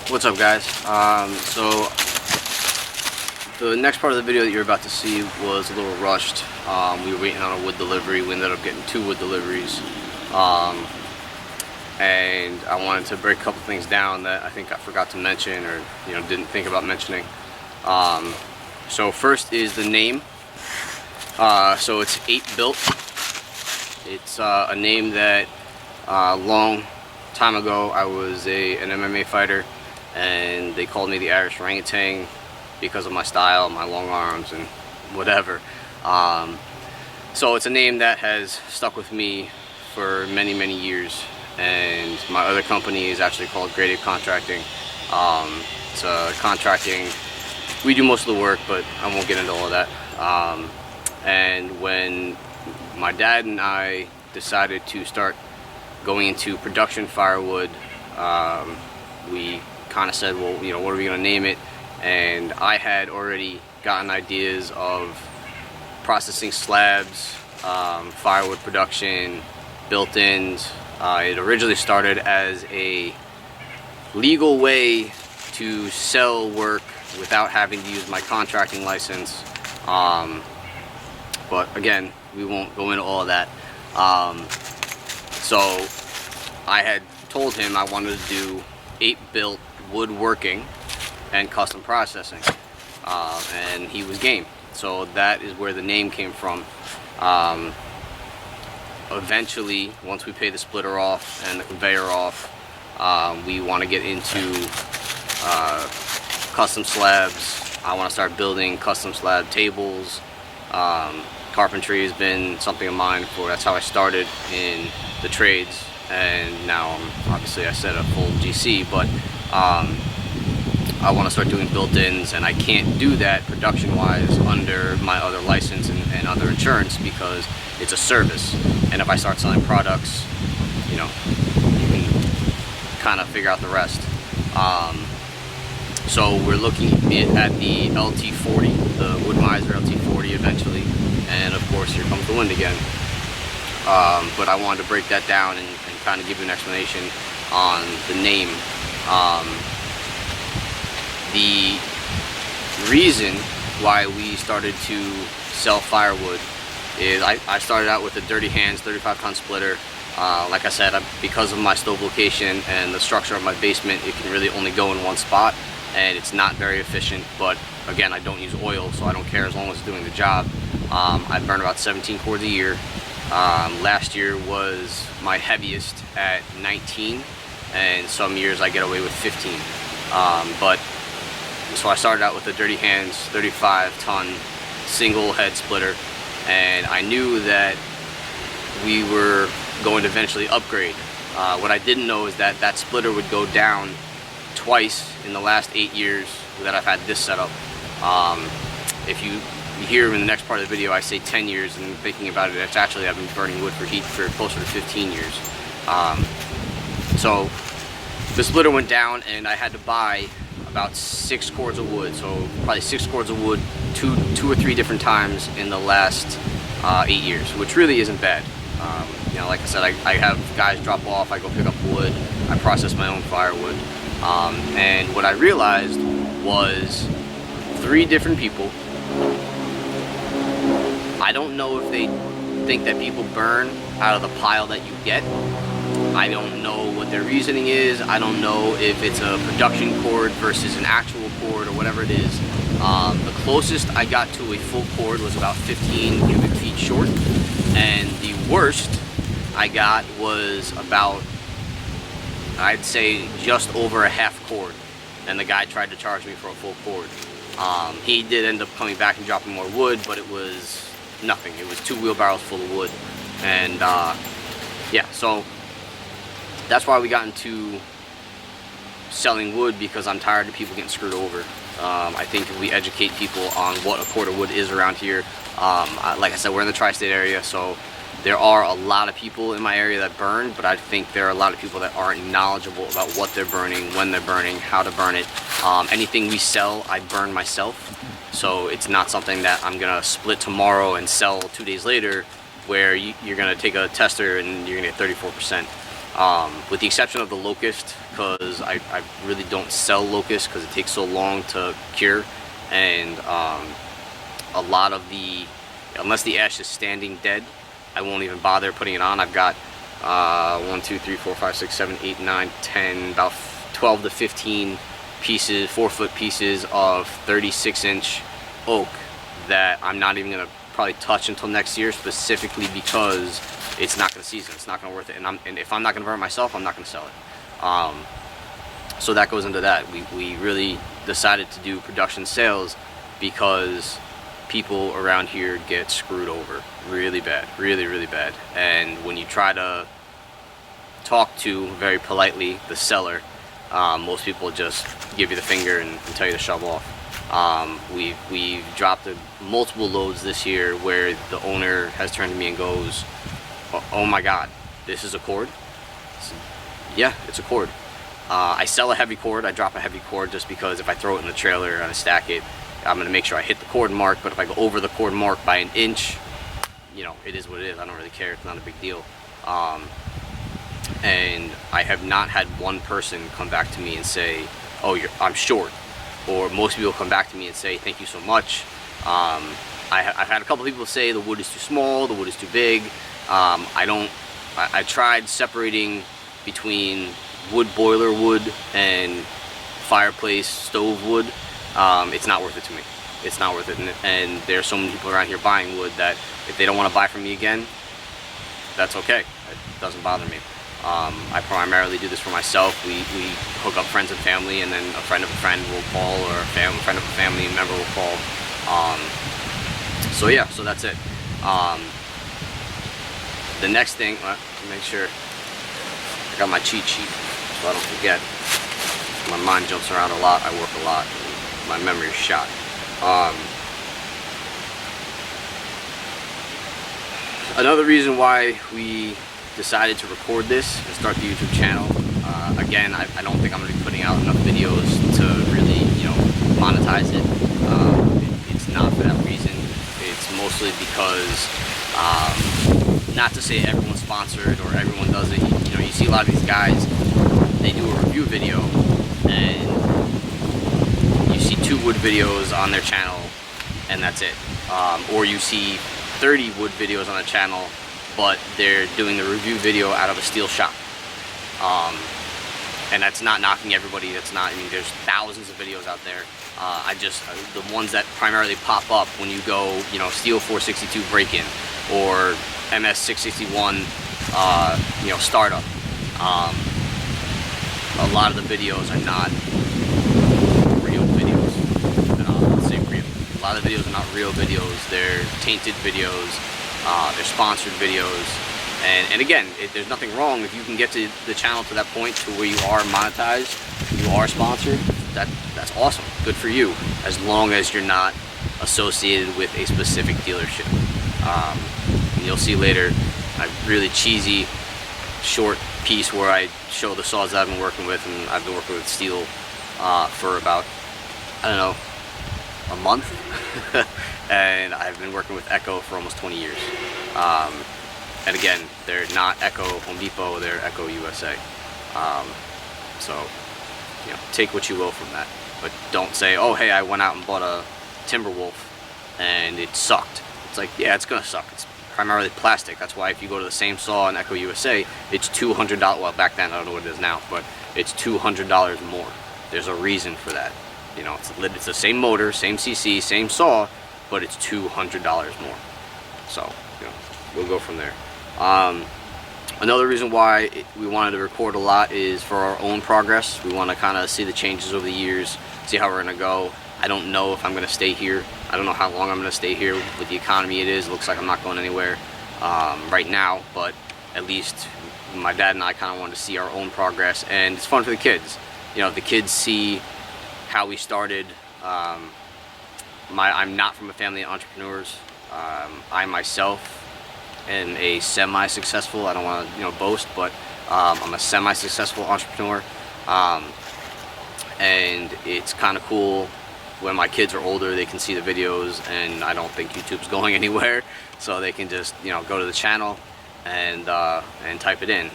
What's up, guys? So the next part of the video that you're about to see was a little rushed. We were waiting on a wood delivery. We ended up getting 2 wood deliveries, and I wanted to break a couple things down that I think I forgot to mention, or didn't think about mentioning. So first is the name. So it's 8 Built. It's a name that long time ago I was an MMA fighter, and they called me the Irish orangutan because of my style, my long arms, and whatever. So it's a name that has stuck with me for many, many years. And my other company is actually called Grade A Contracting. It's contracting. We do most of the work, but I won't get into all of that. And when my dad and I decided to start going into production firewood, we kind of said, well, what are we going to name it? And I had already gotten ideas of processing slabs, firewood production, built-ins. It originally started as a legal way to sell work without having to use my contracting license. But again, we won't go into all of that. So I had told him I wanted to do 8 Built woodworking and custom processing, and he was game. So that is where the name came from. Eventually, once we pay the splitter off and the conveyor off, we want to get into custom slabs. I want to start building custom slab tables. Carpentry has been something of mine that's how I started in the trades, and now obviously I said a full GC, but I want to start doing built-ins, and I can't do that production-wise under my other license and other insurance because it's a service. And if I start selling products, you can kind of figure out the rest. So we're looking at the LT40, the Wood-Mizer LT40 eventually, and of course here comes the wind again. But I wanted to break that down and kind of give you an explanation on the name. The reason why we started to sell firewood is I started out with a Dirty Hands 35-ton splitter. Like I said, because of my stove location and the structure of my basement, it can really only go in one spot, and it's not very efficient. But again, I don't use oil, so I don't care as long as it's doing the job. I burn about 17 cords a year. Last year was my heaviest at 19, and some years I get away with 15. So I started out with a Dirty Hands 35-ton single head splitter, and I knew that we were going to eventually upgrade. What I didn't know is that that splitter would go down twice in the last 8 years that I've had this setup. If you hear in the next part of the video I say 10 years, and thinking about it, it's actually I've been burning wood for heat for closer to 15 years. So the splitter went down, and I had to buy about 6 cords of wood, so probably 6 cords of wood two or three different times in the last 8 years, which really isn't bad. Like I said, I have guys drop off, I go pick up wood, I process my own firewood, and what I realized was 3 different people. I don't know if they think that people burn out of the pile that you get. I don't know what their reasoning is. I don't know if it's a production cord versus an actual cord or whatever it is. The closest I got to a full cord was about 15 cubic feet short, and the worst I got was about, I'd say, just over a half cord, and the guy tried to charge me for a full cord. He did end up coming back and dropping more wood, but it was nothing. It was 2 wheelbarrows full of wood, and yeah, so that's why we got into selling wood, because I'm tired of people getting screwed over. I think if we educate people on what a cord of wood is around here, like I said, we're in the tri-state area, so there are a lot of people in my area that burn, but I think there are a lot of people that aren't knowledgeable about what they're burning, when they're burning, how to burn it. Anything we sell, I burn myself, so it's not something that I'm gonna split tomorrow and sell 2 days later, where you're gonna take a tester and you're gonna get 34%. with the exception of the locust, because I really don't sell locust because it takes so long to cure, and a lot of the, unless the ash is standing dead, I won't even bother putting it on. I've got 1, 2, 3, 4, 5, 6, 7, 8, 9, 10, about 12 to 15 pieces, 4-foot pieces of 36-inch oak that I'm not even gonna probably touch until next year, specifically because it's not gonna season, it's not gonna worth it, and if I'm not gonna burn it myself, I'm not gonna sell it. So that goes into that. We really decided to do production sales because people around here get screwed over really bad, really bad. And when you try to talk to, very politely, the seller, most people just give you the finger and tell you to shove off. We've dropped multiple loads this year where the owner has turned to me and goes, "Oh my God, this is a cord?" I said, "Yeah, it's a cord." I sell a heavy cord. I drop a heavy cord just because if I throw it in the trailer and I stack it, I'm gonna make sure I hit the cord mark. But if I go over the cord mark by an inch, you know, it is what it is. I don't really care. It's not a big deal. And I have not had one person come back to me and say, "Oh, I'm short," or most people come back to me and say, "Thank you so much." I've had a couple people say the wood is too small, the wood is too big. I tried separating between wood boiler wood and fireplace stove wood. It's not worth it to me. It's not worth it, and there are so many people around here buying wood that if they don't want to buy from me again, that's okay. It doesn't bother me. I primarily do this for myself. We hook up friends and family, and then a friend of a friend will call, or a friend of a family member will call. So yeah, so that's it. The next thing, to make sure I got my cheat sheet so I don't forget. My mind jumps around a lot, I work a lot, and my memory is shot. Another reason why we decided to record this and start the YouTube channel, again, I don't think I'm going to be putting out enough videos to really, you know, monetize it. It's not for that reason. It's mostly because, not to say everyone's sponsored or everyone does it. You know, you see a lot of these guys, they do a review video, and you see 2 wood videos on their channel, and that's it. Or you see 30 wood videos on a channel, but they're doing the review video out of a steel shop. And that's not knocking everybody. That's not, I mean, there's thousands of videos out there. The ones that primarily pop up when you go, you know, Steel 462 break-in or MS 661, you know, startup. A lot of the videos are not real videos. Let's say real. A lot of the videos are not real videos. They're tainted videos. They're sponsored videos. And again, there's nothing wrong if you can get to the channel to that point to where you are monetized, you are sponsored. That's awesome. Good for you, as long as you're not associated with a specific dealership. And you'll see later a really cheesy short piece where I show the saws that I've been working with, and I've been working with steel for about, I don't know, a month. And I've been working with Echo for almost 20 years. And again, they're not Echo Home Depot, they're Echo USA. So, you know, take what you will from that. But don't say, "Oh, hey, I went out and bought a Timberwolf and it sucked." It's like, yeah, it's gonna suck. It's primarily plastic. That's why if you go to the same saw in Echo USA, it's $200. Well, back then, I don't know what it is now, but it's $200 more. There's a reason for that. You know, it's the same motor, same CC, same saw, but it's $200 more. So, you know, we'll go from there. Another reason why we wanted to record a lot is for our own progress. We want to kind of see the changes over the years, see how we're going to go. I don't know if I'm going to stay here. I don't know how long I'm going to stay here with the economy it is. It looks like I'm not going anywhere right now, but at least my dad and I kind of wanted to see our own progress, and it's fun for the kids. You know, the kids see how we started. I'm not from a family of entrepreneurs. I myself am a semi-successful, I don't want to, you know, boast, but I'm a semi-successful entrepreneur. And it's kind of cool when my kids are older, they can see the videos, and I don't think YouTube's going anywhere, so they can just, you know, go to the channel and type it in.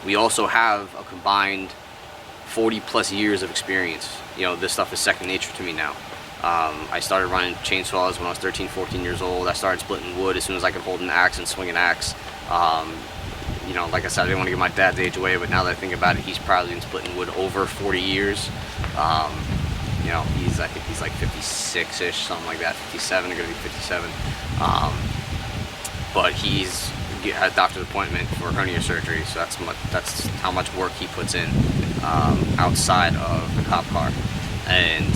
we also have a combined 40 plus years of experience. You know, this stuff is second nature to me now. I started running chainsaws when I was 13, 14 years old. I started splitting wood as soon as I could hold an axe and swing an axe. You know, like I said, I didn't want to give my dad's age away, but now that I think about it, he's probably been splitting wood over 40 years. You know, I think he's like 56-ish, something like that, 57, gonna be 57. But he's had a doctor's appointment for hernia surgery, so that's how much work he puts in outside of the cop car. And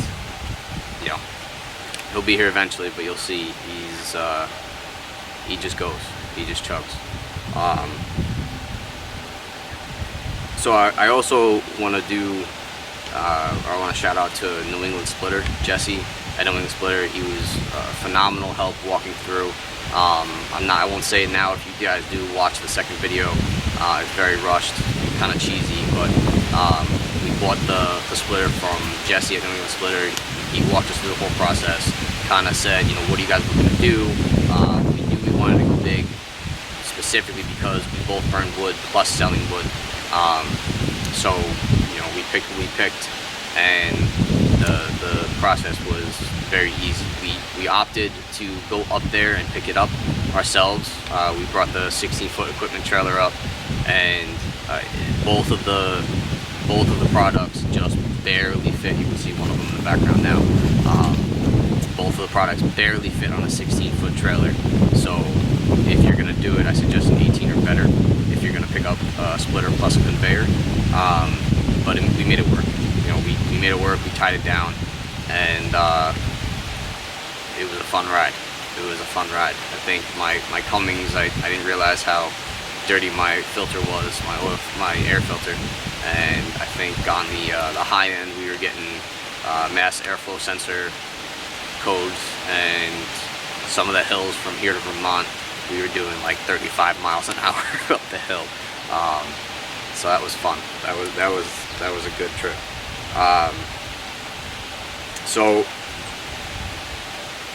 you know, he'll be here eventually, but you'll see he just goes, he just chugs. So I also want to do, I want to shout out to New England Splitter, Jesse at New England Splitter. He was phenomenal help walking through. I won't say it now. If you guys do watch the second video, it's very rushed, kind of cheesy, but we bought the splitter from Jesse at New England Splitter. He walked us through the whole process, kind of said, you know, what are you guys looking to do? We knew we wanted to go big, specifically because we both burned wood plus selling wood. So, you know, we picked, and the process was very easy. We opted to go up there and pick it up ourselves. We brought the 16-foot equipment trailer up, and both of the products just barely fit. You can see one of them in the background now. Both of the products barely fit on a 16-foot trailer. So if you're gonna do it, I suggest an 18 or better if you're gonna pick up a splitter plus a conveyor. But we made it work. You know, we made it work. We tied it down, and it was a fun ride. It was a fun ride. I think my Cummings, I didn't realize how dirty my filter was, my air filter, and I think on the high end we were getting mass airflow sensor codes, and some of the hills from here to Vermont we were doing like 35 miles an hour up the hill. So that was fun. That was a good trip. So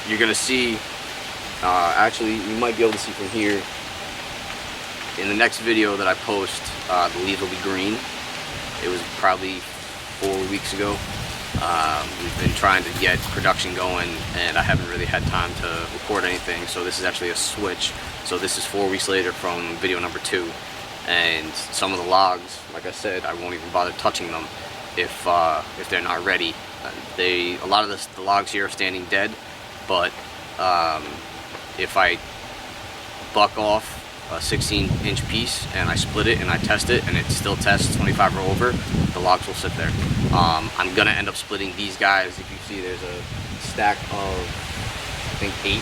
you're gonna see, actually you might be able to see from here, in the next video that I post, the leaves will be green. It was probably 4 weeks ago. We've been trying to get production going, and I haven't really had time to record anything, so this is actually a switch. So this is 4 weeks later from video number 2, and some of the logs, like I said, I won't even bother touching them if they're not ready. A lot of the logs here are standing dead, but if I buck off a 16-inch piece and I split it and I test it and it still tests 25 or over, the logs will sit there. I'm gonna end up splitting these guys. If you see, there's a stack of, I think, 8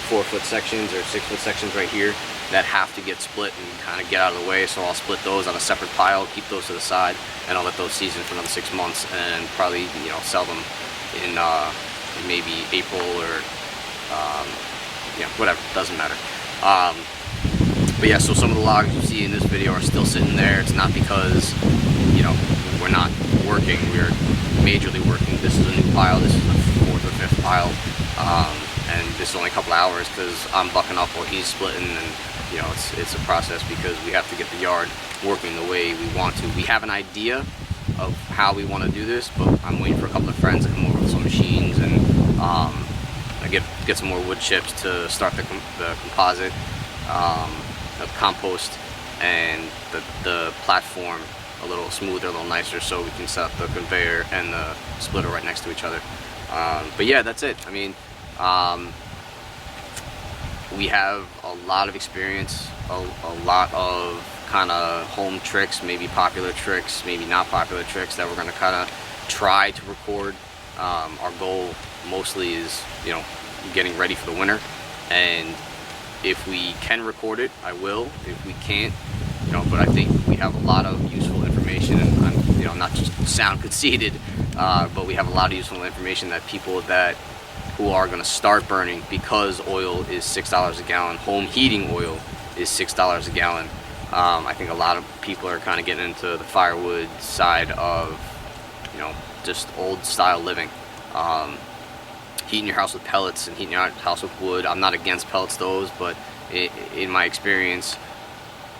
4-foot sections or 6-foot sections right here that have to get split and kind of get out of the way, so I'll split those on a separate pile, keep those to the side, and I'll let those season for another 6 months, and probably, you know, sell them in maybe April or you know, whatever, doesn't matter. But yeah, so some of the logs you see in this video are still sitting there. It's not because, you know, we're not working, we're majorly working. This is a new pile, this is the 4th or 5th pile, and this is only a couple hours because I'm bucking up while he's splitting, and you know, it's a process because we have to get the yard working the way we want to. We have an idea of how we want to do this, but I'm waiting for a couple of friends to come over with some machines, and I get some more wood chips to start the composite, the compost, and the platform a little smoother, a little nicer, so we can set up the conveyor and the splitter right next to each other. But yeah, that's it. I mean, we have a lot of experience, a lot of kind of home tricks, maybe popular tricks, maybe not popular tricks that we're going to kind of try to record. Our goal mostly is, you know, getting ready for the winter, and if we can record it, I will. If we can't, you know, but I think we have a lot of useful information, and I'm, you know, not just sound conceited, but we have a lot of useful information that people who are going to start burning, because oil is $6 a gallon, home heating oil is $6 a gallon. I think a lot of people are kind of getting into the firewood side of, you know, just old style living. Heating your house with pellets and heating your house with wood. I'm not against pellets, those, but in my experience,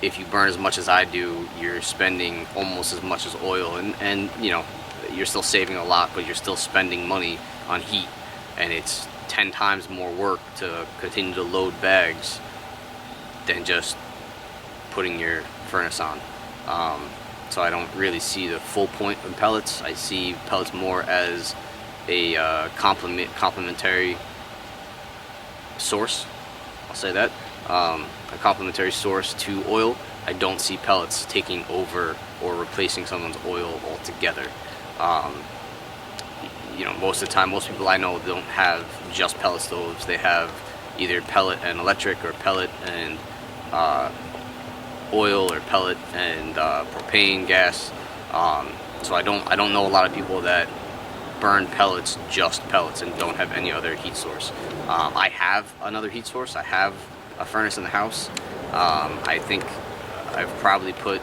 if you burn as much as I do, you're spending almost as much as oil, and you know, you're still saving a lot, but you're still spending money on heat, and it's 10 times more work to continue to load bags than just putting your furnace on. So I don't really see the full point of pellets. I see pellets more as a complementary source. I'll say that. A complementary source to oil. I don't see pellets taking over or replacing someone's oil altogether. You know, most of the time, most people I know don't have just pellet stoves. They have either pellet and electric, or pellet and oil, or pellet and propane gas. So I don't know a lot of people that burn pellets, just pellets, and don't have any other heat source. I have another heat source. I have a furnace in the house. I think I've probably put.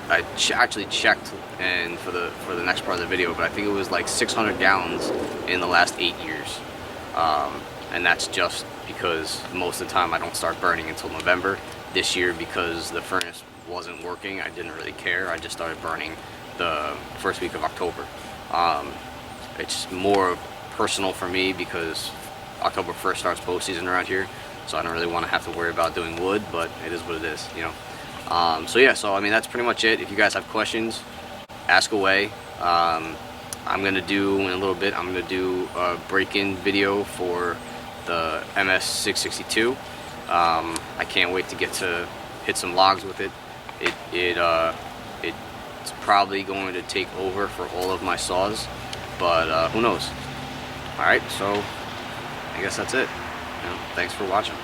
I actually checked, and for the next part of the video, but I think it was like 600 gallons in the last 8 years, and that's just because most of the time I don't start burning until November. This year, because the furnace wasn't working, I didn't really care. I just started burning the first week of October. It's more personal for me because October 1st starts bow season around here, so I don't really want to have to worry about doing wood, but it is what it is, you know. So yeah, so I mean, that's pretty much it. If you guys have questions, ask away. I'm gonna do, in a little bit, I'm gonna do a break-in video for the MS662. I can't wait to get to hit some logs with it. It's probably going to take over for all of my saws, but who knows. Alright, so I guess that's it. You know, thanks for watching.